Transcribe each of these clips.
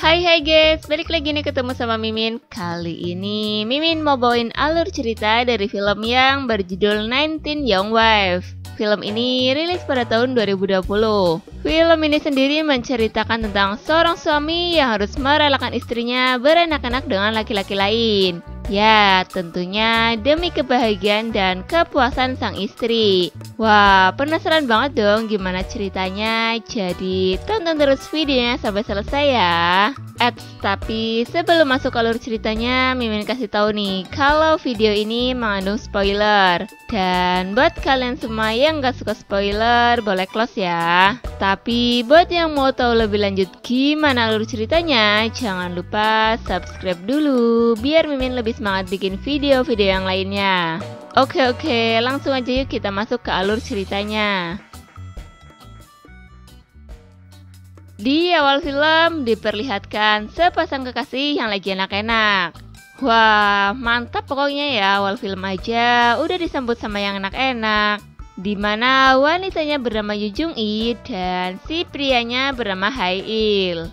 Hai guys, balik lagi nih ketemu sama Mimin. Kali ini Mimin mau bawain alur cerita dari film yang berjudul 19 Young Wife. Film ini rilis pada tahun 2020. Film ini sendiri menceritakan tentang seorang suami yang harus merelakan istrinya beranak-anak dengan laki-laki lain. Ya, tentunya demi kebahagiaan dan kepuasan sang istri. Wah, penasaran banget dong gimana ceritanya? Jadi tonton terus videonya sampai selesai ya. Tapi sebelum masuk alur ceritanya, Mimin kasih tahu nih kalau video ini mengandung spoiler. Dan buat kalian semua yang gak suka spoiler, boleh close ya. Tapi buat yang mau tahu lebih lanjut gimana alur ceritanya, jangan lupa subscribe dulu biar Mimin lebih semangat bikin video-video yang lainnya. Oke, langsung aja yuk kita masuk ke alur ceritanya. Di awal film diperlihatkan sepasang kekasih yang lagi enak-enak. Wah, mantap pokoknya ya, awal film aja udah disambut sama yang enak-enak. Dimana wanitanya bernama Yoo Jung-i dan si prianya bernama Hae-il.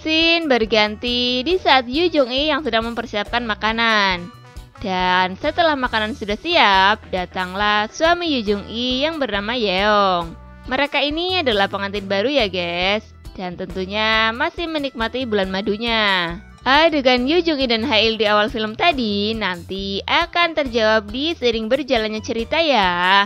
Scene berganti di saat Yoo Jung-i yang sedang mempersiapkan makanan. Dan setelah makanan sudah siap, datanglah suami Yoo Jung-i yang bernama Yeong. Mereka ini adalah pengantin baru ya guys. Dan tentunya masih menikmati bulan madunya. Adegan Yoo Jung-i dan Hae-il di awal film tadi nanti akan terjawab di seiring berjalannya cerita ya.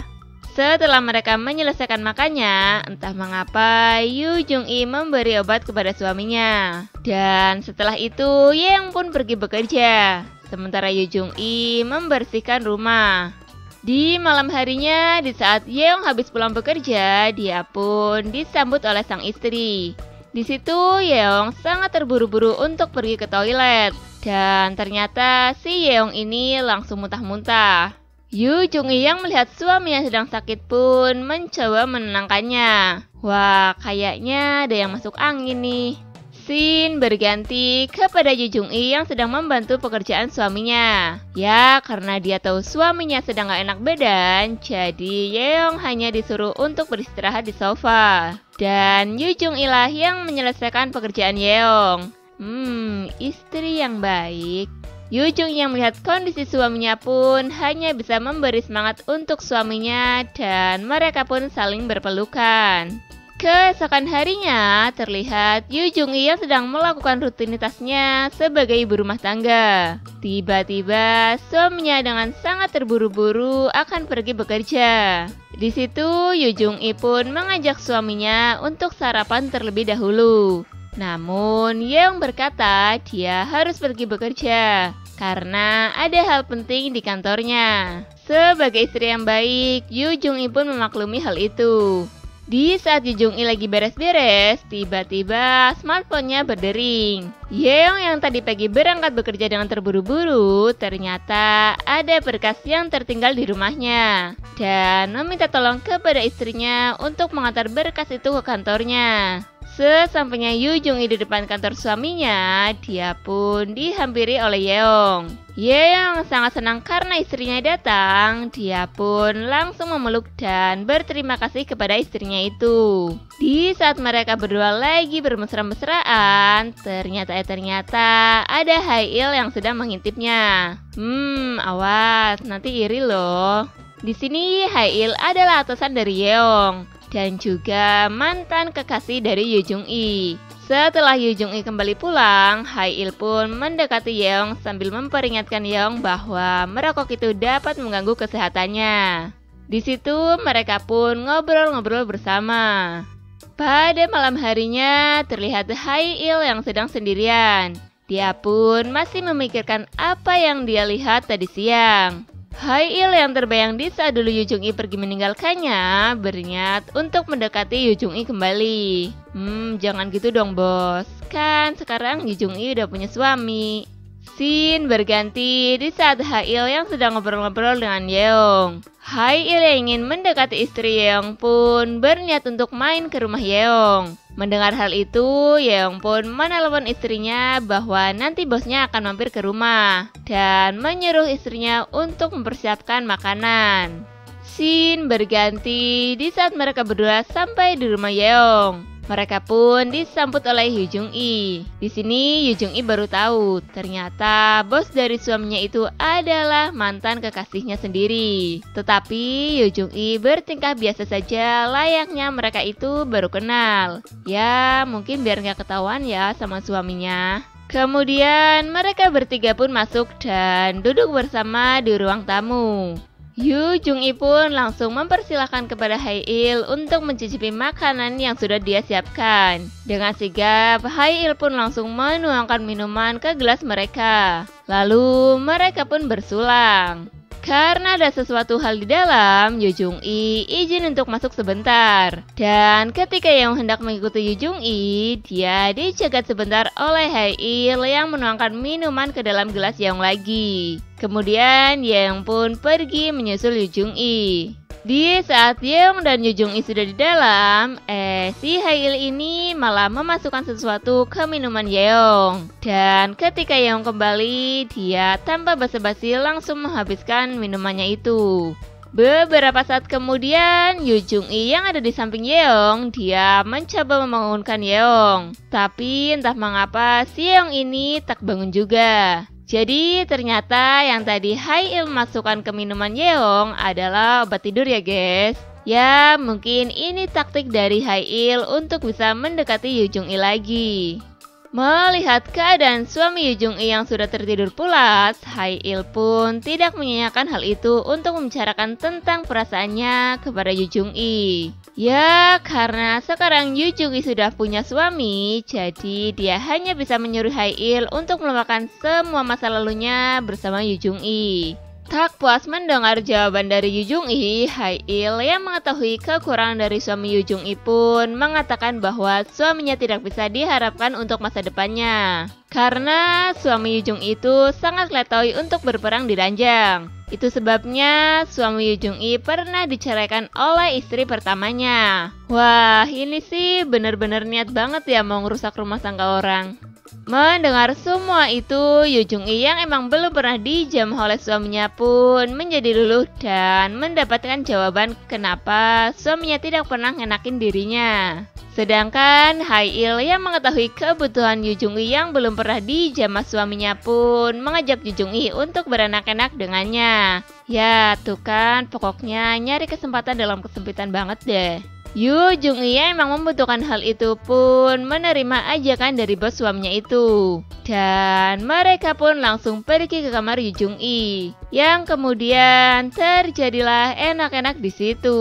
Setelah mereka menyelesaikan makannya, entah mengapa Yoo Jung-i memberi obat kepada suaminya. Dan setelah itu Yeong pun pergi bekerja. Sementara Yoo Jung-i membersihkan rumah. Di malam harinya, di saat Yeong habis pulang bekerja, dia pun disambut oleh sang istri. Di situ Yeong sangat terburu-buru untuk pergi ke toilet. Dan ternyata si Yeong ini langsung muntah-muntah. Yoo Jung-i yang melihat suaminya sedang sakit pun mencoba menenangkannya. Wah, kayaknya ada yang masuk angin nih. Scene berganti kepada Yoo Jung-i yang sedang membantu pekerjaan suaminya. Ya, karena dia tahu suaminya sedang gak enak badan, jadi Yeong hanya disuruh untuk beristirahat di sofa. Dan Yoo Jung-i lah yang menyelesaikan pekerjaan Yeong. Istri yang baik. Yoo Jung-i yang melihat kondisi suaminya pun hanya bisa memberi semangat untuk suaminya dan mereka pun saling berpelukan. Keesokan harinya, terlihat Yoo Jung-i yang sedang melakukan rutinitasnya sebagai ibu rumah tangga. Tiba-tiba, suaminya dengan sangat terburu-buru akan pergi bekerja. Di situ, Yoo Jung-i pun mengajak suaminya untuk sarapan terlebih dahulu. Namun, Yeong berkata dia harus pergi bekerja karena ada hal penting di kantornya. Sebagai istri yang baik, Yoo Jung-i pun memaklumi hal itu. Di saat Yoo Jung-i lagi beres-beres, tiba-tiba smartphone-nya berdering. Yeong yang tadi pagi berangkat bekerja dengan terburu-buru, ternyata ada berkas yang tertinggal di rumahnya. Dan meminta tolong kepada istrinya untuk mengantar berkas itu ke kantornya. Sesampainya Yoo Jung-i di depan kantor suaminya, dia pun dihampiri oleh Yeong. Yeong sangat senang karena istrinya datang. Dia pun langsung memeluk dan berterima kasih kepada istrinya itu. Di saat mereka berdua lagi bermesra-mesraan, ternyata ada Hae-il yang sedang mengintipnya. Awas, nanti iri loh. Di sini Hae-il adalah atasan dari Yeong dan juga mantan kekasih dari Yoo Jung-i. Setelah Yoo Jung-i kembali pulang, Hae-il pun mendekati Yeong sambil memperingatkan Yeong bahwa merokok itu dapat mengganggu kesehatannya. Di situ mereka pun ngobrol-ngobrol bersama. Pada malam harinya terlihat Hae-il yang sedang sendirian. Dia pun masih memikirkan apa yang dia lihat tadi siang. Hae-il yang terbayang di saat dulu Yoo Jung-i pergi meninggalkannya berniat untuk mendekati Yoo Jung-i kembali. Jangan gitu dong bos, kan sekarang Yoo Jung-i udah punya suami. Scene berganti di saat Hae-il yang sedang ngobrol-ngobrol dengan Yeong. Hae-il yang ingin mendekati istri Yeong pun berniat untuk main ke rumah Yeong. Mendengar hal itu, Yeong pun menelepon istrinya bahwa nanti bosnya akan mampir ke rumah dan menyuruh istrinya untuk mempersiapkan makanan. Scene berganti di saat mereka berdua sampai di rumah Yeong. Mereka pun disambut oleh Yu Jung-i. Di sini Yu Jung-i baru tahu ternyata bos dari suaminya itu adalah mantan kekasihnya sendiri. Tetapi Yu Jung-i bertingkah biasa saja layaknya mereka itu baru kenal. Ya mungkin biar nggak ketahuan ya sama suaminya. Kemudian mereka bertiga pun masuk dan duduk bersama di ruang tamu. Yu Jung-i pun langsung mempersilahkan kepada Hae-il untuk mencicipi makanan yang sudah dia siapkan. Dengan sigap, Hae-il pun langsung menuangkan minuman ke gelas mereka. Lalu mereka pun bersulang. Karena ada sesuatu hal di dalam, Yu Jung-i izin untuk masuk sebentar. Dan ketika Yeong hendak mengikuti Yu Jung-i, dia dicegat sebentar oleh Hae-il yang menuangkan minuman ke dalam gelas Yeong lagi. Kemudian Yeong pun pergi menyusul Yu Jung-i. Di saat Yeong dan Yu Jung-i sudah di dalam, si Hae-il ini malah memasukkan sesuatu ke minuman Yeong. Dan ketika Yeong kembali, dia tanpa basa-basi langsung menghabiskan minumannya itu. Beberapa saat kemudian, Yu Jung-i yang ada di samping Yeong, dia mencoba membangunkan Yeong. Tapi entah mengapa si Yeong ini tak bangun juga. Jadi ternyata yang tadi Hae-il masukkan ke minuman Yeong adalah obat tidur ya guys. Ya mungkin ini taktik dari Hae-il untuk bisa mendekati Yu Jung-i lagi. Melihat keadaan suami Yu Jung-i yang sudah tertidur pulas, Hae-il pun tidak menyanyikan hal itu untuk membicarakan tentang perasaannya kepada Yu Jung-i. Ya, karena sekarang Yu Jung-i sudah punya suami, jadi dia hanya bisa menyuruh Hae-il untuk melupakan semua masa lalunya bersama Yu Jung-i. Tak puas mendengar jawaban dari Yu Jung-i, Hae-il yang mengetahui kekurangan dari suami Yu Jung-i pun mengatakan bahwa suaminya tidak bisa diharapkan untuk masa depannya. Karena suami Yu Jung-i itu sangat letoy untuk berperang di ranjang. Itu sebabnya suami Yu Jung-i pernah diceraikan oleh istri pertamanya. Wah, ini sih bener-bener niat banget ya mau ngerusak rumah tangga orang. Mendengar semua itu, Yu Jung-i yang emang belum pernah dijamah oleh suaminya pun menjadi luluh dan mendapatkan jawaban kenapa suaminya tidak pernah ngenakin dirinya. Sedangkan Hae-il yang mengetahui kebutuhan Yu Jung-i yang belum pernah dijamah suaminya pun mengajak Yu Jung-i untuk beranak-anak dengannya. Ya tuh kan, pokoknya nyari kesempatan dalam kesempitan banget deh. Yu Jung-i yang emang membutuhkan hal itu pun menerima ajakan dari bos suaminya itu. Dan mereka pun langsung pergi ke kamar Yu Jung-i. Yang kemudian terjadilah enak-enak di situ.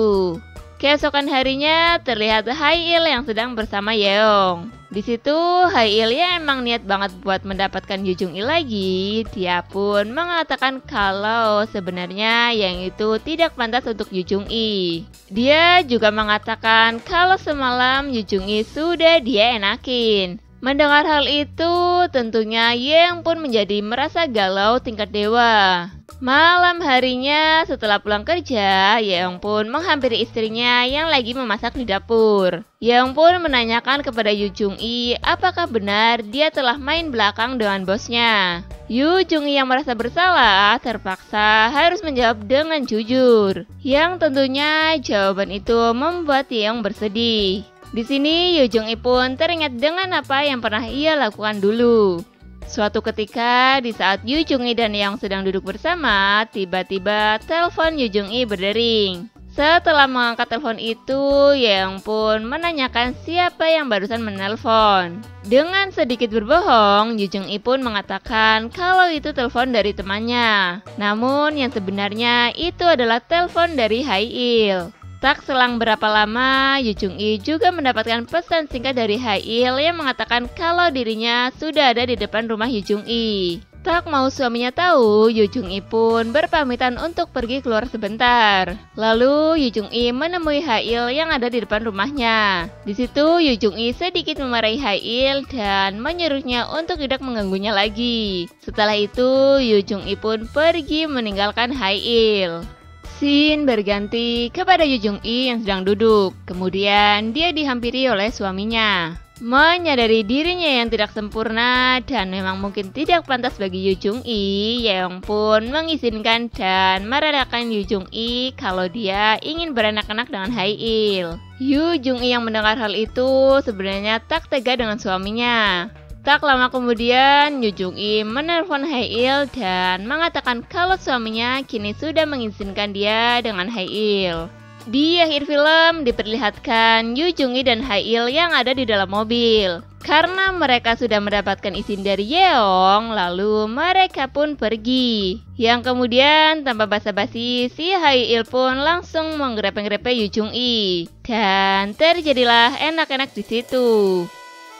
Keesokan harinya terlihat Hae-il yang sedang bersama Yeong. Di situ Hae-il yang emang niat banget buat mendapatkan Yu Jung-i lagi. Dia pun mengatakan kalau sebenarnya yang itu tidak pantas untuk Yu Jung-i. Dia juga mengatakan kalau semalam Yu Jung-i sudah dia enakin. Mendengar hal itu, tentunya Yeong pun menjadi merasa galau tingkat dewa. Malam harinya setelah pulang kerja, Yeong pun menghampiri istrinya yang lagi memasak di dapur. Yeong pun menanyakan kepada Yu Jung-i apakah benar dia telah main belakang dengan bosnya. Yu Jung-i yang merasa bersalah terpaksa harus menjawab dengan jujur. Yang tentunya jawaban itu membuat Yeong bersedih. Di sini Yu Jung-i pun teringat dengan apa yang pernah ia lakukan dulu. Suatu ketika di saat Yu Jung-i dan Yeong sedang duduk bersama, tiba-tiba telepon Yu Jung-i berdering. Setelah mengangkat telepon itu, Yeong pun menanyakan siapa yang barusan menelpon. Dengan sedikit berbohong, Yu Jung-i pun mengatakan kalau itu telepon dari temannya. Namun yang sebenarnya itu adalah telepon dari Hae-il. Tak selang berapa lama, Yu Jung-i juga mendapatkan pesan singkat dari Hae-il yang mengatakan kalau dirinya sudah ada di depan rumah Yu Jung-i. Tak mau suaminya tahu, Yu Jung-i pun berpamitan untuk pergi keluar sebentar. Lalu Yu Jung-i menemui Hae-il yang ada di depan rumahnya. Di situ Yu Jung-i sedikit memarahi Hae-il dan menyuruhnya untuk tidak mengganggunya lagi. Setelah itu, Yu Jung-i pun pergi meninggalkan Hae-il. Scene berganti kepada Yu Jung-i yang sedang duduk. Kemudian dia dihampiri oleh suaminya. Menyadari dirinya yang tidak sempurna dan memang mungkin tidak pantas bagi Yu Jung-i, Yeong pun mengizinkan dan merelakan Yu Jung-i kalau dia ingin beranak-anak dengan Hae-il. Yu Jung-i yang mendengar hal itu sebenarnya tak tega dengan suaminya. Tak lama kemudian, Yu Jung-i menelpon Hae-il dan mengatakan kalau suaminya kini sudah mengizinkan dia dengan Hae-il. Di akhir film diperlihatkan Yu Jung-i dan Hae-il yang ada di dalam mobil. Karena mereka sudah mendapatkan izin dari Yeong, lalu mereka pun pergi. Yang kemudian tanpa basa-basi, si Hae-il pun langsung menggrepe-grepe Yu Jung-i. Dan terjadilah enak-enak di situ.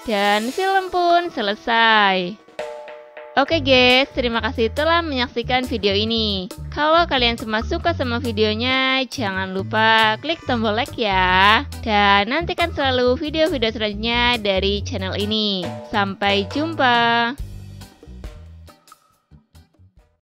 Dan film pun selesai. Oke guys, terima kasih telah menyaksikan video ini. Kalau kalian semua suka sama videonya, jangan lupa klik tombol like ya. Dan nantikan selalu video-video selanjutnya dari channel ini. Sampai jumpa.